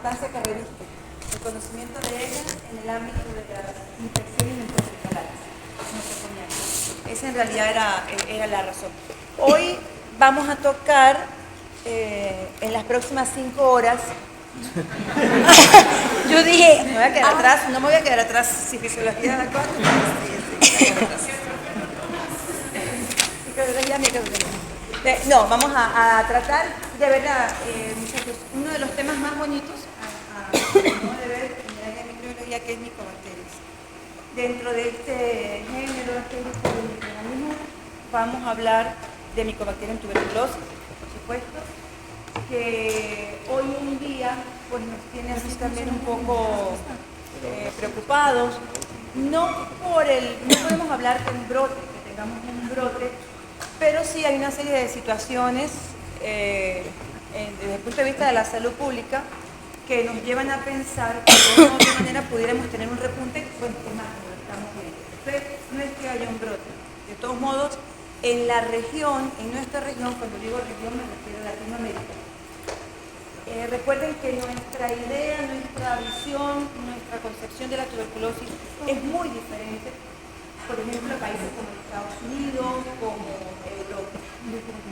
importancia que reviste el conocimiento de ellas en el ámbito de las infecciones interhospitalarias. Esa en realidad era la razón. Hoy vamos a tocar en las próximas 5 horas. Yo dije, me voy a quedar atrás, no me voy a quedar atrás si fisiología de la cuatro. No, vamos a tratar de verdad, muchachos, uno de los temas más bonitos de ver en el área de microbiología, que es Mycobacterias. Dentro de este género, este grupo de microorganismos, vamos a hablar de Mycobacterium en tuberculosis, por supuesto, que hoy en día pues, nos tiene así también un poco preocupados. No podemos hablar de un brote, que tengamos un brote, pero sí hay una serie de situaciones desde el punto de vista de la salud pública que nos llevan a pensar que de una u otra manera pudiéramos tener un repunte, bueno, es más, lo estamos viendo. Pero no es que haya un brote. De todos modos, en la región, en nuestra región, cuando digo región me refiero a Latinoamérica, recuerden que nuestra idea, nuestra visión, nuestra concepción de la tuberculosis es muy diferente, por ejemplo, a países como Estados Unidos, como Europa.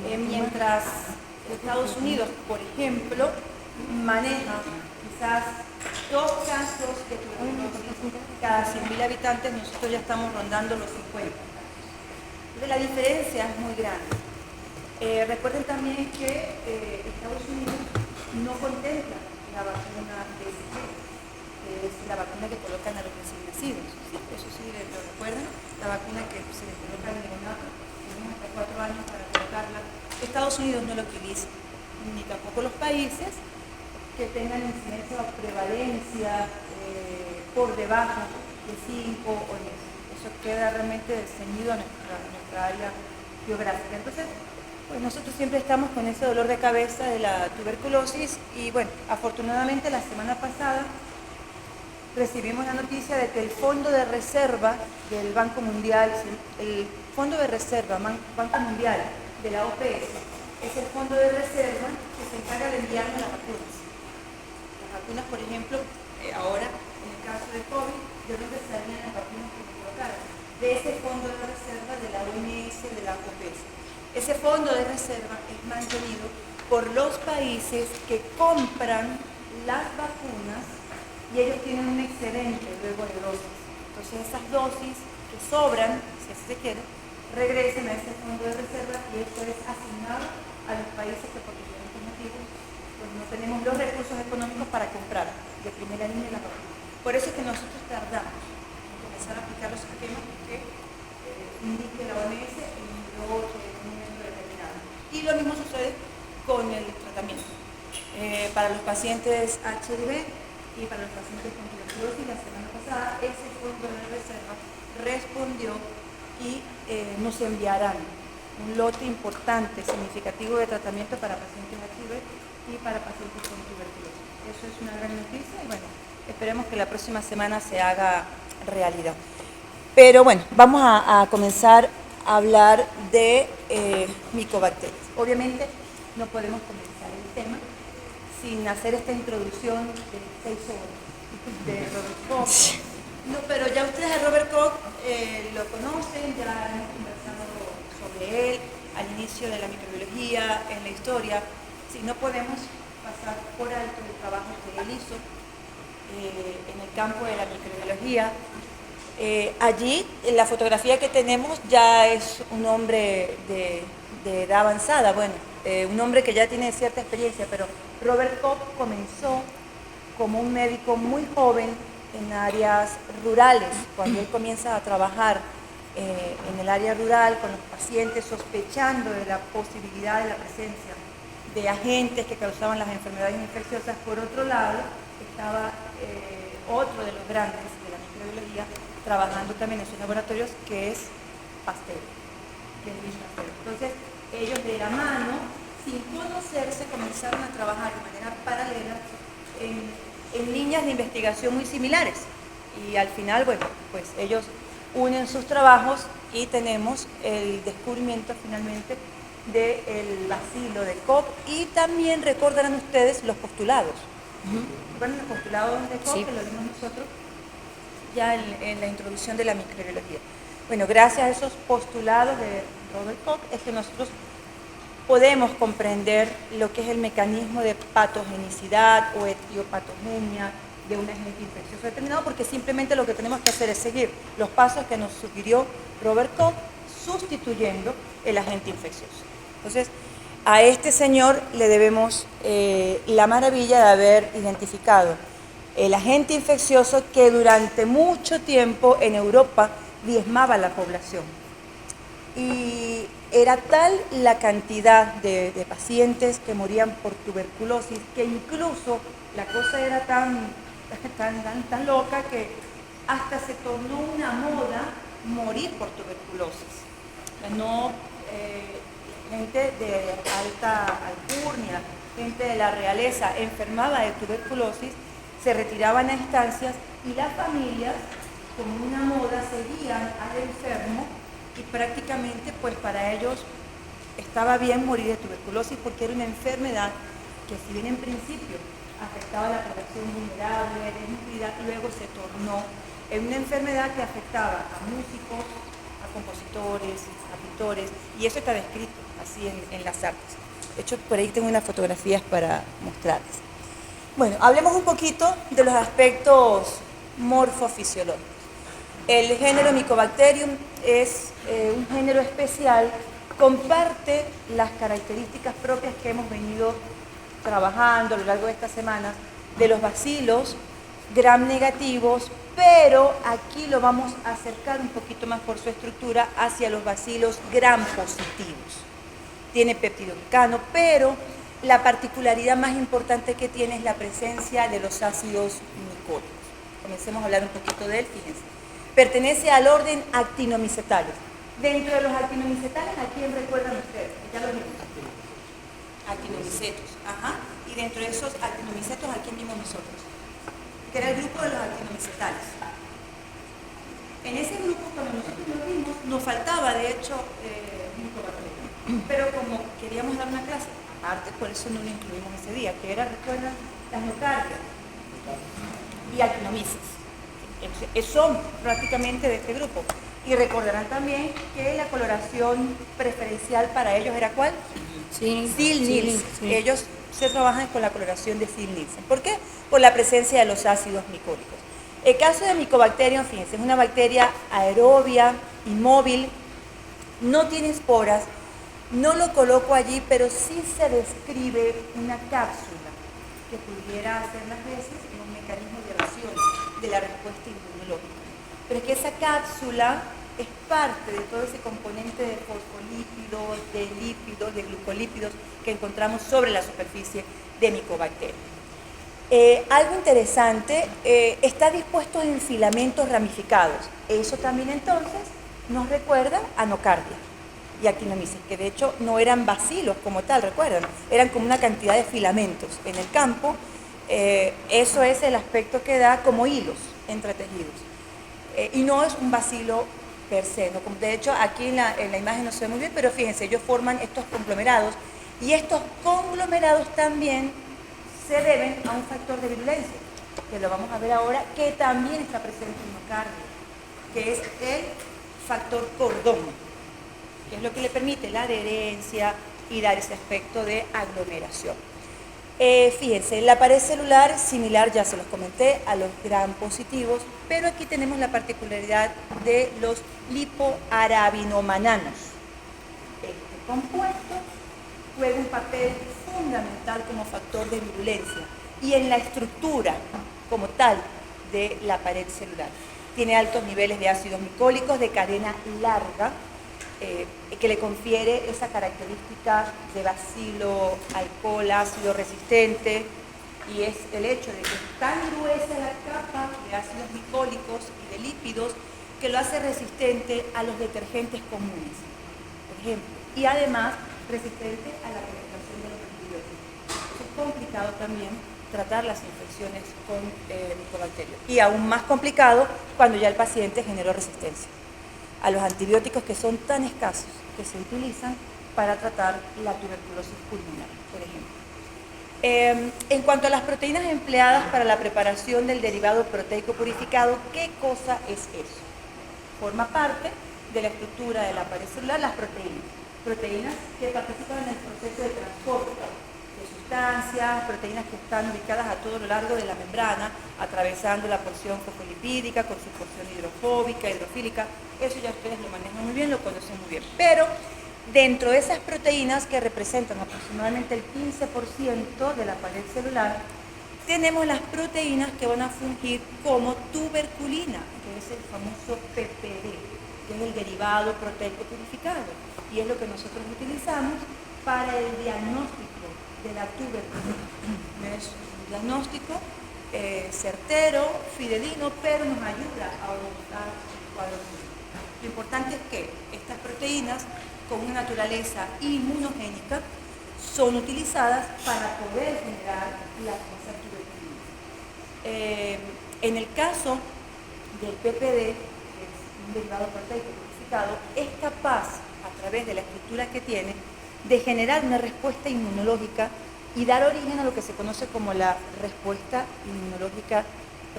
Mientras Estados Unidos, por ejemplo, maneja quizás 2 casos de tuberculosis cada 100.000 habitantes, nosotros ya estamos rondando los 50. Entonces la diferencia es muy grande. Recuerden también que Estados Unidos no contempla la vacuna BCG, que es la vacuna que colocan a los recién nacidos. ¿Sí? Eso sí lo recuerdan, la vacuna que se les coloca al neonato, tenemos hasta 4 años para colocarla. Estados Unidos no lo utiliza, ni tampoco los países que tengan incidencia o prevalencia por debajo de 5 o 10. Eso queda realmente ceñido a nuestra área geográfica. Entonces, pues nosotros siempre estamos con ese dolor de cabeza de la tuberculosis y bueno, afortunadamente la semana pasada recibimos la noticia de que el Fondo de Reserva del Banco Mundial, el Fondo de Reserva, Banco Mundial de la OPS, es el fondo de reserva que se encarga de enviarnos las vacunas. Las vacunas, por ejemplo, ahora, en el caso de COVID, ¿de dónde salían las vacunas que nos colocaron? De ese fondo de reserva de la OMS, de la OPS. Ese fondo de reserva es mantenido por los países que compran las vacunas y ellos tienen un excedente luego de dosis. Entonces esas dosis que sobran, si así se quiere, regresan a ese fondo de reserva y esto es asignado a los países que por diferentes motivos pues no tenemos los recursos económicos para comprar de primera línea la vacuna. Por eso es que nosotros tardamos en comenzar a aplicar los esquemas que indique la OMS en un momento determinado. Y lo mismo sucede con el tratamiento. Para los pacientes HIV y para los pacientes con tuberculosis, la semana pasada ese fondo de reserva respondió y nos enviarán un lote importante, significativo de tratamiento para pacientes HIV y para pacientes con tuberculosis. Eso es una gran noticia y bueno, esperemos que la próxima semana se haga realidad. Pero bueno, vamos a comenzar a hablar de Mycobacterias. Obviamente no podemos comenzar el tema sin hacer esta introducción de 6 horas de Robert Koch. No, pero ya ustedes a Robert Koch lo conocen, ya hemos conversado sobre él al inicio de la microbiología, en la historia. Sí, no podemos pasar por alto el trabajo que él hizo en el campo de la microbiología. Allí, en la fotografía que tenemos, ya es un hombre de edad avanzada, bueno, un hombre que ya tiene cierta experiencia, pero Robert Koch comenzó como un médico muy joven en áreas rurales, cuando él comienza a trabajar en el área rural con los pacientes, sospechando de la posibilidad de la presencia de agentes que causaban las enfermedades infecciosas. Por otro lado, estaba otro de los grandes de la microbiología trabajando también en sus laboratorios, que es Pasteur, que es Luis Pasteur. Entonces, ellos de la mano, sin conocerse, comenzaron a trabajar de manera paralela en líneas de investigación muy similares. Y al final, bueno, pues ellos unen sus trabajos y tenemos el descubrimiento finalmente del bacilo de Koch y también recordarán ustedes los postulados. Bueno, los postulados de Koch, Sí. que lo vimos nosotros ya en la introducción de la microbiología. Bueno, gracias a esos postulados de Robert Koch es que nosotros podemos comprender lo que es el mecanismo de patogenicidad o etiopatogenia de un agente infeccioso determinado, porque simplemente lo que tenemos que hacer es seguir los pasos que nos sugirió Robert Koch, sustituyendo el agente infeccioso. Entonces, a este señor le debemos la maravilla de haber identificado el agente infeccioso que durante mucho tiempo en Europa diezmaba la población. Y era tal la cantidad de pacientes que morían por tuberculosis que incluso la cosa era tan loca que hasta se tornó una moda morir por tuberculosis. No gente de alta alcurnia, gente de la realeza enfermaba de tuberculosis, se retiraban a estancias y las familias, como una moda, seguían al enfermo y prácticamente pues para ellos estaba bien morir de tuberculosis porque era una enfermedad que si bien en principio afectaba a la población vulnerable, desnutrida, luego se tornó en una enfermedad que afectaba a músicos, a compositores, a pintores, y eso está descrito así en las artes. De hecho, por ahí tengo unas fotografías para mostrarles. Bueno, hablemos un poquito de los aspectos morfofisiológicos. El género Mycobacterium es un género especial, comparte las características propias que hemos venido trabajando a lo largo de estas semanas de los bacilos gram negativos, pero aquí lo vamos a acercar un poquito más por su estructura hacia los bacilos gram positivos. Tiene peptidoglicano, pero la particularidad más importante que tiene es la presencia de los ácidos micóticos. Comencemos a hablar un poquito de él, fíjense. Pertenece al orden actinomicetales. Dentro de los actinomicetales, ¿a quién recuerdan ustedes? Ya lo vimos. Actinomicetos. Ajá. Y dentro de esos actinomicetos, ¿a quién vimos nosotros? Que era el grupo de los actinomicetales. En ese grupo, cuando nosotros lo vimos, nos faltaba, de hecho, Mycobacterium. Pero como queríamos dar una clase, aparte, por eso no lo incluimos ese día, que era, recuerdan, las nocardias y actinomices. Son prácticamente de este grupo. Y recordarán también que la coloración preferencial para ellos era ¿cuál? Ziehl-Neelsen. Sí. Ellos se trabajan con la coloración de Ziehl-Neelsen. ¿Por qué? Por la presencia de los ácidos micóticos. El caso de Mycobacterium, fíjense, es una bacteria aerobia, inmóvil, no tiene esporas, no lo coloco allí, pero sí se describe una cápsula que pudiera hacer las veces en un mecanismo de evasión de la respuesta inmunológica. Pero es que esa cápsula es parte de todo ese componente de fosfolípidos, de lípidos, de glucolípidos que encontramos sobre la superficie de Mycobacterium. Algo interesante, está dispuesto en filamentos ramificados. Eso también entonces nos recuerda a nocardia y actinomices, que de hecho no eran bacilos como tal, recuerdan, eran como una cantidad de filamentos en el campo. Eso es el aspecto que da como hilos entretejidos. Y no es un bacilo per se, ¿no? De hecho aquí en la imagen no se ve muy bien, pero fíjense, ellos forman estos conglomerados y estos conglomerados también se deben a un factor de virulencia, que lo vamos a ver ahora, que también está presente en nocardia, que es el factor cordón, que es lo que le permite la adherencia y dar ese aspecto de aglomeración. Fíjense, la pared celular similar, ya se los comenté, a los gram positivos, pero aquí tenemos la particularidad de los lipoarabinomananos. Este compuesto juega un papel fundamental como factor de virulencia y en la estructura como tal de la pared celular. Tiene altos niveles de ácidos micólicos de cadena larga, que le confiere esa característica de bacilo, alcohol, ácido resistente, y es el hecho de que es tan gruesa la capa de ácidos micólicos y de lípidos que lo hace resistente a los detergentes comunes, por ejemplo, y además resistente a la penetración de los antibióticos. Es complicado también tratar las infecciones con Mycobacterium, y aún más complicado cuando ya el paciente generó resistencia a los antibióticos que son tan escasos que se utilizan para tratar la tuberculosis pulmonar, por ejemplo. En cuanto a las proteínas empleadas para la preparación del derivado proteico purificado, ¿qué cosa es eso? Forma parte de la estructura de la pared celular las proteínas que participan en el proceso de transporte de sustancias, proteínas que están ubicadas a todo lo largo de la membrana, atravesando la porción fosfolipídica con su porción hidrofóbica, hidrofílica. Eso ya ustedes lo manejan muy bien, lo conocen muy bien. Pero dentro de esas proteínas, que representan aproximadamente el 15% de la pared celular, tenemos las proteínas que van a fungir como tuberculina, que es el famoso PPD, que es el derivado proteico purificado, y es lo que nosotros utilizamos para el diagnóstico de la tuberculina. Es un diagnóstico certero, fidedigno, pero nos ayuda a orientar el cuadro clínico. Lo importante es que estas proteínas, con una naturaleza inmunogénica, son utilizadas para poder generar la famosa tuberculina. En el caso del PPD, que es un derivado proteico purificado, es capaz, a través de la estructura que tiene, de generar una respuesta inmunológica y dar origen a lo que se conoce como la respuesta inmunológica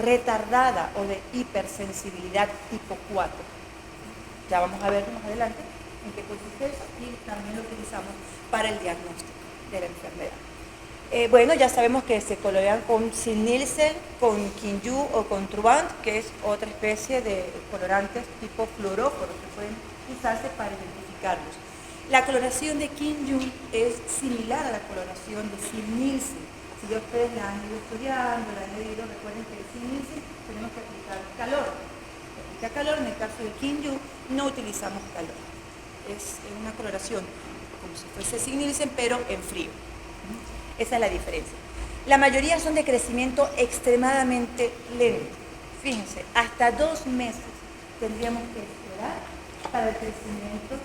retardada o de hipersensibilidad tipo 4. Ya vamos a ver más adelante en qué consiste eso, y también lo utilizamos para el diagnóstico de la enfermedad. Bueno, ya sabemos que se colorean con Sil-Nielsen, con Kinju o con Truvant, que es otra especie de colorantes tipo fluoróforos que pueden usarse para identificarlos. La coloración de Kinju es similar a la coloración de Sil-Nielsen. Si ya ustedes la han ido estudiando, la han leído, recuerden que el Sil-Nielsen tenemos que aplicar calor. Se aplica calor, en el caso de Kinju no utilizamos calor. Es una coloración como si fuese Sil-Nielsen, pero en frío. Esa es la diferencia. La mayoría son de crecimiento extremadamente lento. Fíjense, hasta 2 meses tendríamos que esperar para el crecimiento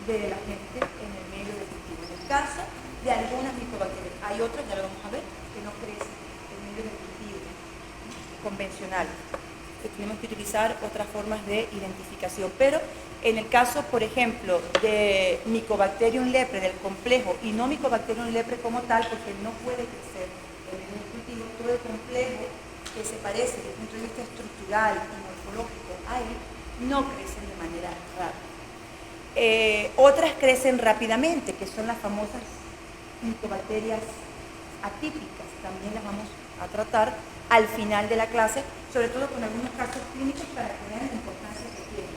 de la gente en el medio de cultivo. En el caso de algunas micobacterias, hay otras, ya lo vamos a ver, que no crecen en medio de cultivo convencional. Tenemos que utilizar otras formas de identificación, pero en el caso, por ejemplo, de Mycobacterium lepre, del complejo, y no Mycobacterium lepre como tal, porque no puede crecer en el cultivo, todo el complejo que se parece desde el punto de vista estructural y morfológico a él, no crecen de manera rápida. Otras crecen rápidamente, que son las famosas Mycobacterias atípicas. También las vamos a tratar al final de la clase, sobre todo con algunos casos clínicos para que vean la importancia que tienen.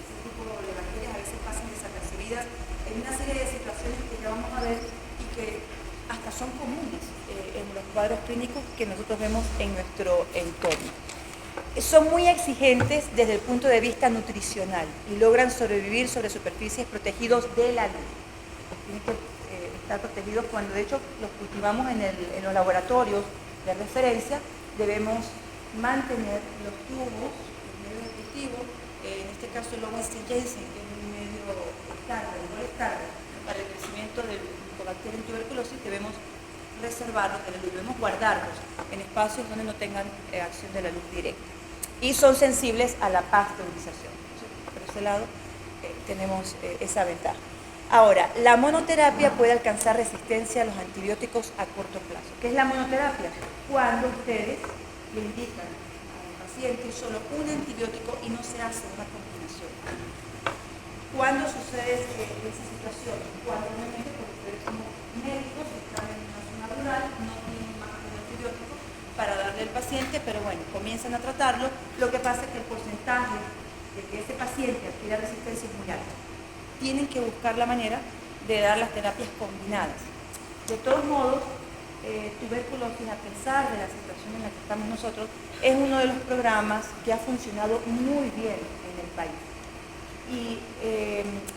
Ese tipo de bacterias a veces pasan desapercibidas en una serie de situaciones que ya vamos a ver y que hasta son comunes en los cuadros clínicos que nosotros vemos en nuestro entorno. Son muy exigentes desde el punto de vista nutricional y logran sobrevivir sobre superficies protegidos de la luz. Tienen que estar protegidos cuando de hecho los cultivamos en los laboratorios de referencia. Debemos mantener los tubos, el medio de cultivo, en este caso el Lowenstein Jensen, que es un medio estándar, igual estándar, para el crecimiento del Mycobacterium tuberculosis, debemos reservarlos de la luz, debemos guardarlos en espacios donde no tengan acción de la luz directa. Y son sensibles a la pasteurización. Por ese lado tenemos esa ventaja. Ahora, la monoterapia puede alcanzar resistencia a los antibióticos a corto plazo. ¿Qué es la monoterapia? Cuando ustedes le indican al paciente solo un antibiótico y no se hace una combinación. ¿Cuándo sucede esa situación? Cuando realmente, porque ustedes como médicos están en una zona rural, no tienen más de un antibiótico para darle al paciente, pero bueno, comienzan a tratarlo. Lo que pasa es que el porcentaje de que ese paciente adquiera resistencia es muy alto. Tienen que buscar la manera de dar las terapias combinadas. De todos modos, tuberculosis, a pesar de la situación en la que estamos nosotros, es uno de los programas que ha funcionado muy bien en el país. Y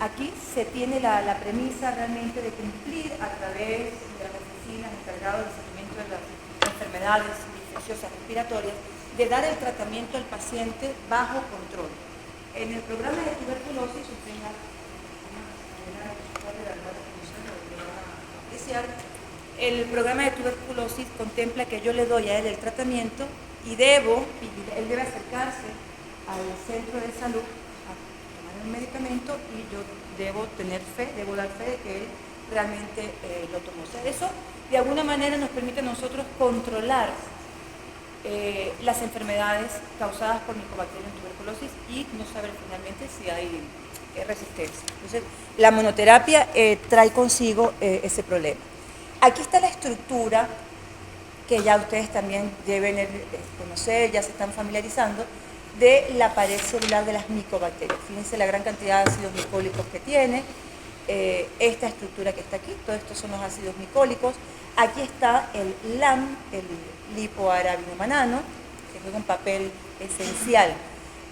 aquí se tiene la premisa realmente de cumplir a través de las oficinas encargadas del seguimiento de las enfermedades infecciosas respiratorias, de dar el tratamiento al paciente bajo control. En el programa de tuberculosis, el programa de tuberculosis contempla que yo le doy a él el tratamiento y él debe acercarse al centro de salud a tomar el medicamento y yo debo dar fe de que él realmente lo tomó. O sea, eso de alguna manera nos permite a nosotros controlar las enfermedades causadas por Mycobacterium tuberculosis y no saber finalmente si hay resistencia. Entonces, la monoterapia trae consigo ese problema. Aquí está la estructura que ya ustedes también deben conocer, ya se están familiarizando, de la pared celular de las micobacterias. Fíjense la gran cantidad de ácidos micólicos que tiene, esta estructura que está aquí, todo esto son los ácidos micólicos. Aquí está el LAM, el lipoarabinomanano, que juega un papel esencial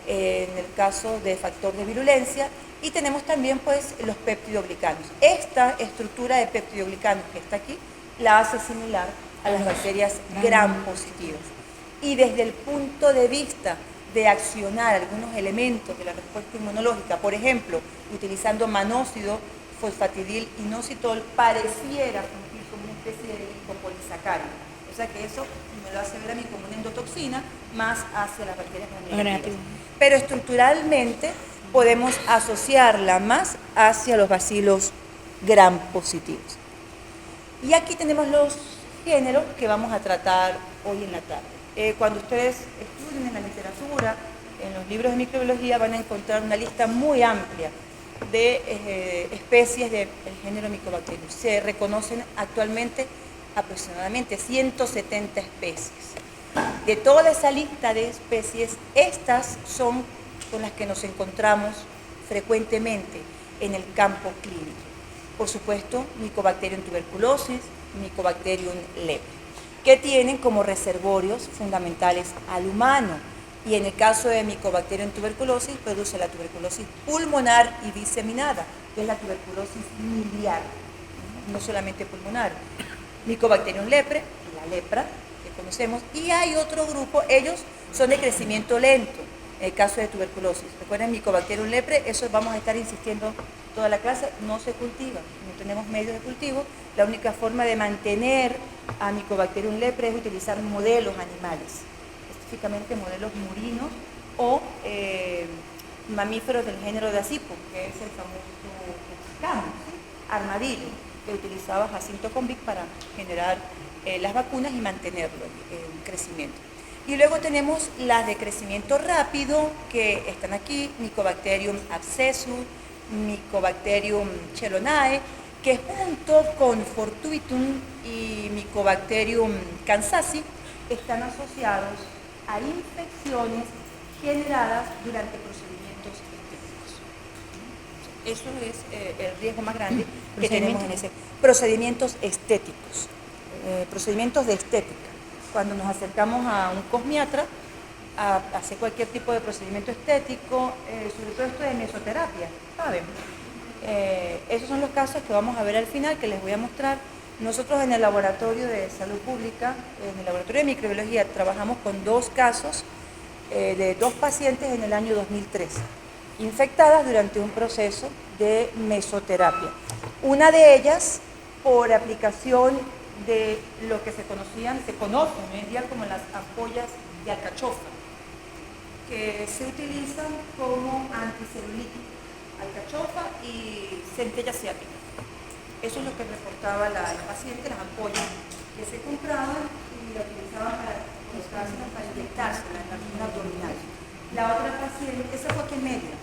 en el caso de factor de virulencia, y tenemos también pues los peptidoglicanos. Esta estructura de peptidoglicanos que está aquí la hace similar a las bacterias gram positivas. Y desde el punto de vista de accionar algunos elementos de la respuesta inmunológica, por ejemplo, utilizando manóxido, fosfatidil inositol, pareciera fungir como una especie de lipopolisacárido. O sea que eso me lo hace ver a mí como una endotoxina más hacia las bacterias gram-negativas. Pero estructuralmente podemos asociarla más hacia los bacilos gram positivos. Y aquí tenemos los géneros que vamos a tratar hoy en la tarde. Cuando ustedes estudien en la literatura, en los libros de microbiología, van a encontrar una lista muy amplia de especies del género Mycobacterium. Se reconocen actualmente aproximadamente 170 especies. De toda esa lista de especies, estas son con las que nos encontramos frecuentemente en el campo clínico. Por supuesto, Mycobacterium tuberculosis, Mycobacterium lepre, que tienen como reservorios fundamentales al humano. Y en el caso de Mycobacterium tuberculosis, produce la tuberculosis pulmonar y diseminada, que es la tuberculosis miliar, no solamente pulmonar. Mycobacterium lepre, la lepra, que conocemos, y hay otro grupo, ellos son de crecimiento lento, en el caso de tuberculosis. Recuerden, Mycobacterium lepre, eso vamos a estar insistiendo toda la clase, no se cultiva, no tenemos medios de cultivo. La única forma de mantener a Mycobacterium lepre es utilizar modelos animales, específicamente modelos murinos o mamíferos del género de Dasypus, que es el famoso mexicano, ¿sí? Armadillo, que utilizaba Jacinto Convic para generar las vacunas y mantenerlo en crecimiento. Y luego tenemos las de crecimiento rápido, que están aquí, Mycobacterium abscessus, Mycobacterium chelonae, que junto con Fortuitum y Mycobacterium kansasi están asociados a infecciones generadas durante procedimientos estéticos. Eso es el riesgo más grande que tenemos en ese. Procedimientos estéticos, procedimientos de estética. Cuando nos acercamos a un cosmiatra a hacer cualquier tipo de procedimiento estético, sobre todo esto de mesoterapia, ¿saben? Esos son los casos que vamos a ver al final, que les voy a mostrar. Nosotros en el laboratorio de salud pública, en el laboratorio de microbiología, trabajamos con 2 casos de 2 pacientes en el año 2013, infectadas durante un proceso de mesoterapia. Una de ellas por aplicación de lo que se conocen hoy en día como las ampollas de alcachofa, que se utilizan como anticelulítico, alcachofa y centella asiática. Eso es lo que reportaba la paciente, las ampollas que se compraban y la utilizaban para inyectársela en la zona abdominal. La otra paciente, esa fue aquí en Mérida,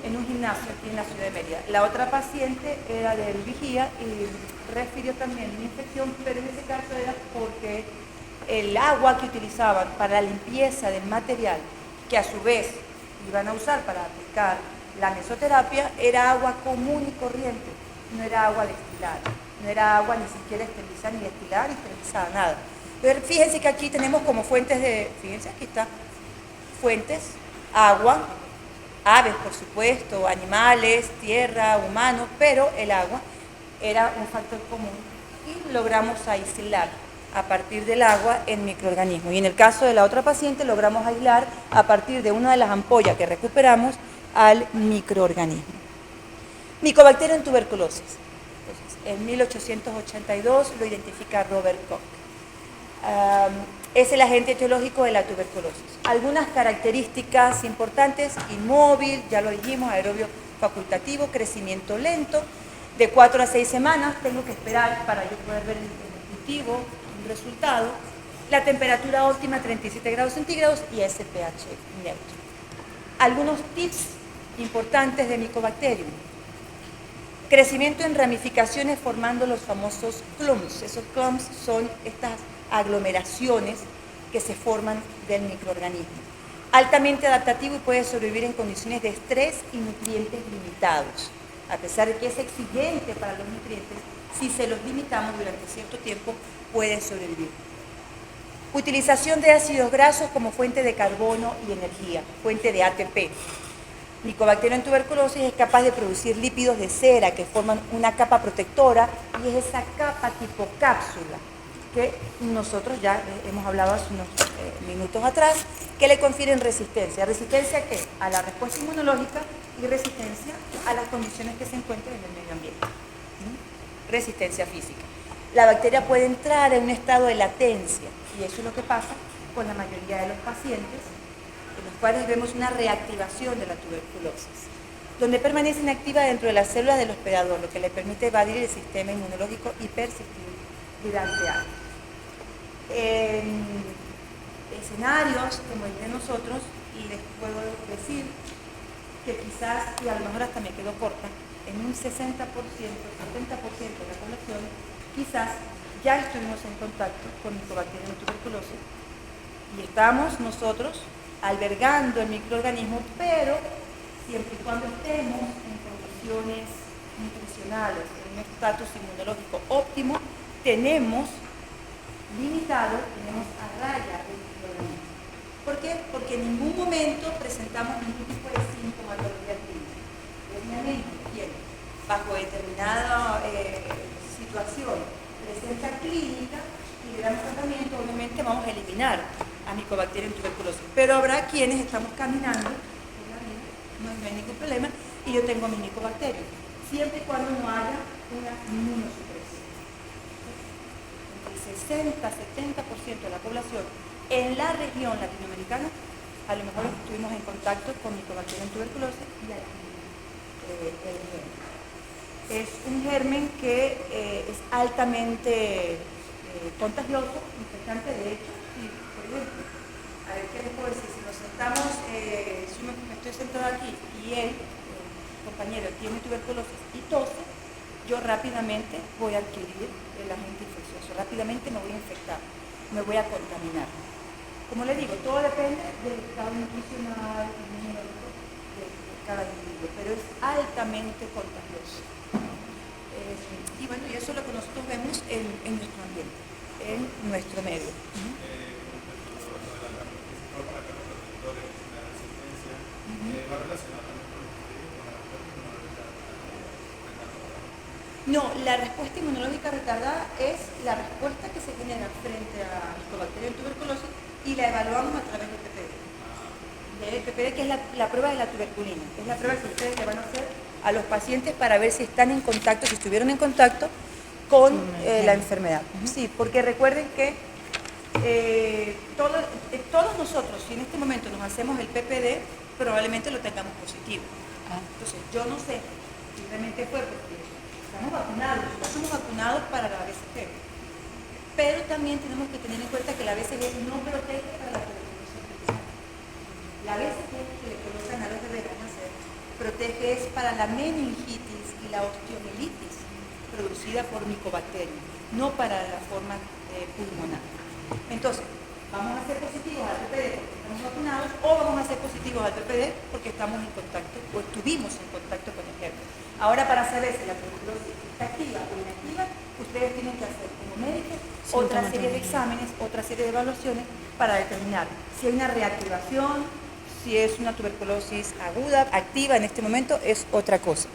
en un gimnasio aquí en la ciudad de Mérida. La otra paciente era del vigía y refirió también una infección, pero en ese caso era porque el agua que utilizaban para la limpieza del material, que a su vez iban a usar para aplicar la mesoterapia, era agua común y corriente, no era agua destilada, no era agua ni siquiera esterilizada, ni destilada, ni esterilizada, nada. Entonces, fíjense que aquí tenemos como fuentes de, fíjense, aquí está, fuentes, agua, aves, por supuesto, animales, tierra, humanos, pero el agua era un factor común y logramos aislar a partir del agua el microorganismo. Y en el caso de la otra paciente logramos aislar a partir de una de las ampollas que recuperamos al microorganismo. Mycobacterium tuberculosis. Entonces, en 1882 lo identifica Robert Koch. Es el agente etiológico de la tuberculosis. Algunas características importantes: inmóvil, ya lo dijimos, aerobio facultativo, crecimiento lento, de 4 a 6 semanas tengo que esperar para yo poder ver el positivo, un resultado, la temperatura óptima 37 grados centígrados y SPH neutro. Algunos tips importantes de Mycobacterium. Crecimiento en ramificaciones formando los famosos clumps. Esos clumps son estas aglomeraciones que se forman del microorganismo. Altamente adaptativo y puede sobrevivir en condiciones de estrés y nutrientes limitados. A pesar de que es exigente para los nutrientes, si se los limitamos durante cierto tiempo, puede sobrevivir. Utilización de ácidos grasos como fuente de carbono y energía, fuente de ATP. Mycobacterium tuberculosis es capaz de producir lípidos de cera que forman una capa protectora y es esa capa tipo cápsula que nosotros ya hemos hablado hace unos minutos atrás, que le confieren resistencia. ¿Resistencia a qué? A la respuesta inmunológica y resistencia a las condiciones que se encuentran en el medio ambiente. Resistencia física. La bacteria puede entrar en un estado de latencia y eso es lo que pasa con la mayoría de los pacientes en los cuales vemos una reactivación de la tuberculosis, donde permanece inactiva dentro de las células del hospedador, lo que le permite evadir el sistema inmunológico y persistir durante años. En escenarios como el de nosotros, y les puedo decir que quizás, y a lo mejor hasta me quedo corta, en un 60%, 70% de la población, quizás ya estuvimos en contacto con Mycobacterium tuberculosis y estamos nosotros albergando el microorganismo, pero siempre y cuando estemos en condiciones nutricionales, en un estatus inmunológico óptimo, tenemos limitado, tenemos a raya el microorganismo. ¿Por qué? Porque en ningún momento presentamos ningún tipo de sintomatología clínica. Obviamente, bien, bajo determinada situación presenta clínica y le damos tratamiento, obviamente vamos a eliminar a Mycobacterium tuberculosis. Pero habrá quienes estamos caminando por la vida, no hay ningún problema, y yo tengo mi Mycobacterium, siempre y cuando no haya una inmunosupresión. Entre el 60-70% de la población en la región latinoamericana, a lo mejor estuvimos en contacto con Mycobacterium tuberculosis y aquí el germen. Es un germen que es altamente contagioso, infectante. De hecho, si, por ejemplo, a ver qué les puedo decir, si nos sentamos, si me estoy sentado aquí y el compañero tiene tuberculosis y tose, yo rápidamente voy a adquirir el agente infeccioso, rápidamente me voy a infectar, me voy a contaminar. Como le digo, todo depende del estado nutricional y inmunológico de cada individuo, pero es altamente contagioso. Y bueno, y eso es lo que nosotros vemos en nuestro ambiente, en nuestro medio. No, la respuesta inmunológica retardada es la respuesta que se genera frente a Mycobacterium tuberculosis y la evaluamos a través del PPD. El PPD, que es la prueba de la tuberculina, es la prueba que ustedes le van a hacer a los pacientes para ver si están en contacto, si estuvieron en contacto con la enfermedad. Sí, porque recuerden que todos nosotros, si en este momento nos hacemos el PPD, probablemente lo tengamos positivo. Entonces, yo no sé si realmente fue porque estamos vacunados para la BCG, pero también tenemos que tener en cuenta que la BCG no protege para la tuberculosis artificial. La BCG que le colocan a los bebés al nacer protege es para la meningitis y la osteomielitis producida por Mycobacterium, no para la forma pulmonar. Entonces, vamos a ser positivos al PPD porque estamos vacunados o vamos a ser positivos al PPD porque estamos en contacto o estuvimos en contacto con el germen. Ahora, para saber si la tuberculosis está activa o inactiva, ustedes tienen que hacer como médicos otra serie de exámenes, otra serie de evaluaciones para determinar si hay una reactivación, si es una tuberculosis aguda, activa en este momento, es otra cosa.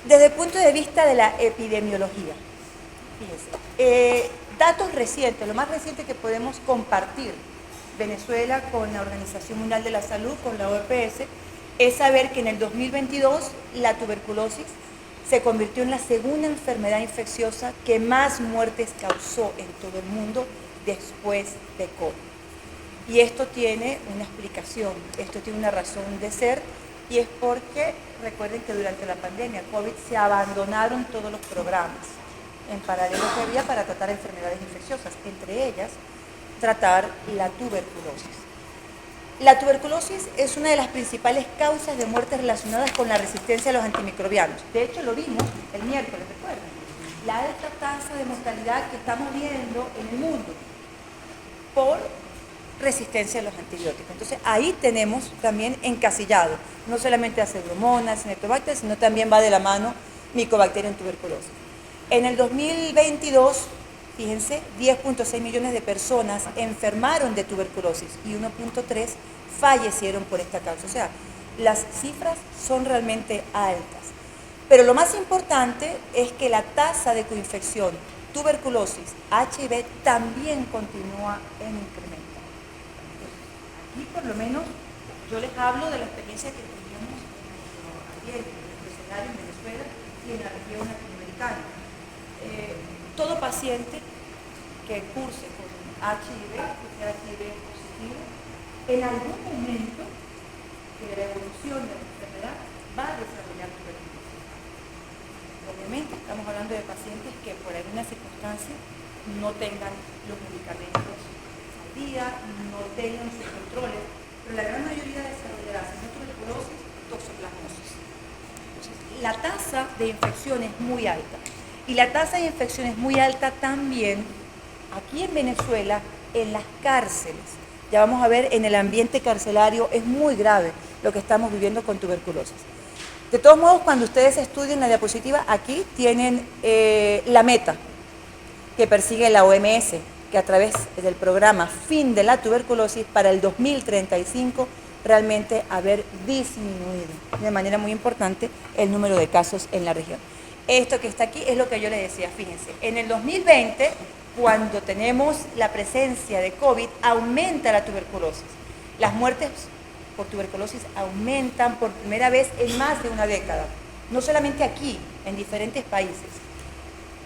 Desde el punto de vista de la epidemiología, fíjense, datos recientes, lo más reciente que podemos compartir Venezuela con la Organización Mundial de la Salud, con la OPS, es saber que en el 2022 la tuberculosis se convirtió en la segunda enfermedad infecciosa que más muertes causó en todo el mundo después de COVID. Y esto tiene una explicación, esto tiene una razón de ser, y es porque recuerden que durante la pandemia COVID se abandonaron todos los programas. en paralelo que había para tratar enfermedades infecciosas, entre ellas tratar la tuberculosis. La tuberculosis es una de las principales causas de muerte relacionadas con la resistencia a los antimicrobianos. De hecho, lo vimos el miércoles, ¿recuerdan? La alta tasa de mortalidad que estamos viendo en el mundo por resistencia a los antibióticos. Entonces, ahí tenemos también encasillado, no solamente a Pseudomonas, Enterobacter, sino también va de la mano Mycobacterium tuberculosis. En el 2022, fíjense, 10.6 millones de personas enfermaron de tuberculosis y 1.3 fallecieron por esta causa. O sea, las cifras son realmente altas. Pero lo más importante es que la tasa de coinfección, tuberculosis, HIV, también continúa en incremento. Aquí por lo menos yo les hablo de la experiencia que teníamos ayer en nuestro escenario en Venezuela y en la región latinoamericana. Todo paciente que curse con HIV, que sea HIV positivo, en algún momento de la evolución de la enfermedad va a desarrollar tuberculosis. Obviamente estamos hablando de pacientes que por alguna circunstancia no tengan los medicamentos al día, no tengan sus controles, pero la gran mayoría desarrollará, si no tuberculosis, toxoplasmosis. Entonces, la tasa de infección es muy alta. Y la tasa de infección es muy alta también aquí en Venezuela, en las cárceles. Ya vamos a ver, en el ambiente carcelario es muy grave lo que estamos viviendo con tuberculosis. De todos modos, cuando ustedes estudien la diapositiva, aquí tienen la meta que persigue la OMS, que a través del programa Fin de la Tuberculosis para el 2035 realmente haber disminuido de manera muy importante el número de casos en la región. Esto que está aquí es lo que yo les decía, fíjense, en el 2020, cuando tenemos la presencia de COVID, aumenta la tuberculosis. Las muertes por tuberculosis aumentan por primera vez en más de una década. No solamente aquí, en diferentes países.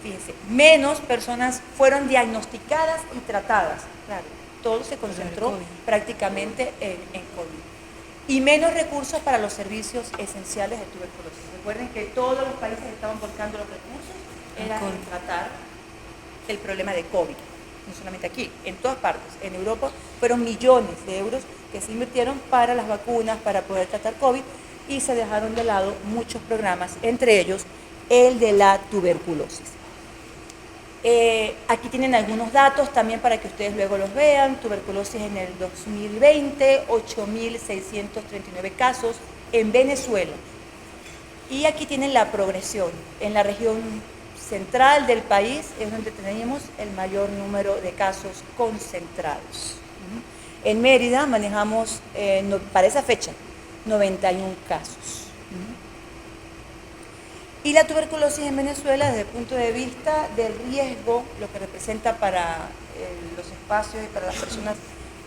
Fíjense, menos personas fueron diagnosticadas y tratadas. Claro, todo se concentró prácticamente en COVID. Y menos recursos para los servicios esenciales de tuberculosis. Recuerden que todos los países estaban volcando los recursos era en tratar el problema de COVID. No solamente aquí, en todas partes. En Europa fueron millones de euros que se invirtieron para las vacunas, para poder tratar COVID, y se dejaron de lado muchos programas, entre ellos el de la tuberculosis. Aquí tienen algunos datos también para que ustedes luego los vean. Tuberculosis en el 2020, 8.639 casos en Venezuela. Y aquí tienen la progresión. En la región central del país es donde tenemos el mayor número de casos concentrados. En Mérida manejamos, para esa fecha, 91 casos. Y la tuberculosis en Venezuela, desde el punto de vista del riesgo, lo que representa para los espacios y para las personas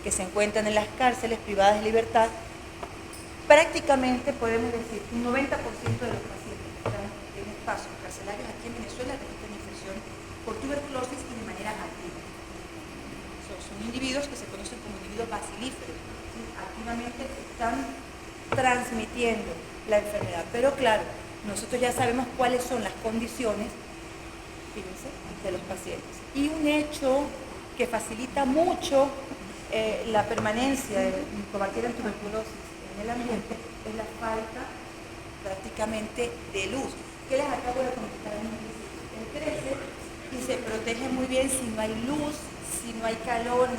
que se encuentran en las cárceles privadas de libertad, prácticamente podemos decir que un 90% de los pacientes que están en espacios carcelarios aquí en Venezuela registran infección por tuberculosis y de manera activa. Son individuos que se conocen como individuos bacilíferos, activamente están transmitiendo la enfermedad, pero claro, nosotros ya sabemos cuáles son las condiciones, fíjense, de los pacientes. Y un hecho que facilita mucho la permanencia de Mycobacterium tuberculosis en el ambiente es la falta prácticamente de luz. ¿Qué les acabo de comentar? Él crece y se protege muy bien si no hay luz, si no hay calor.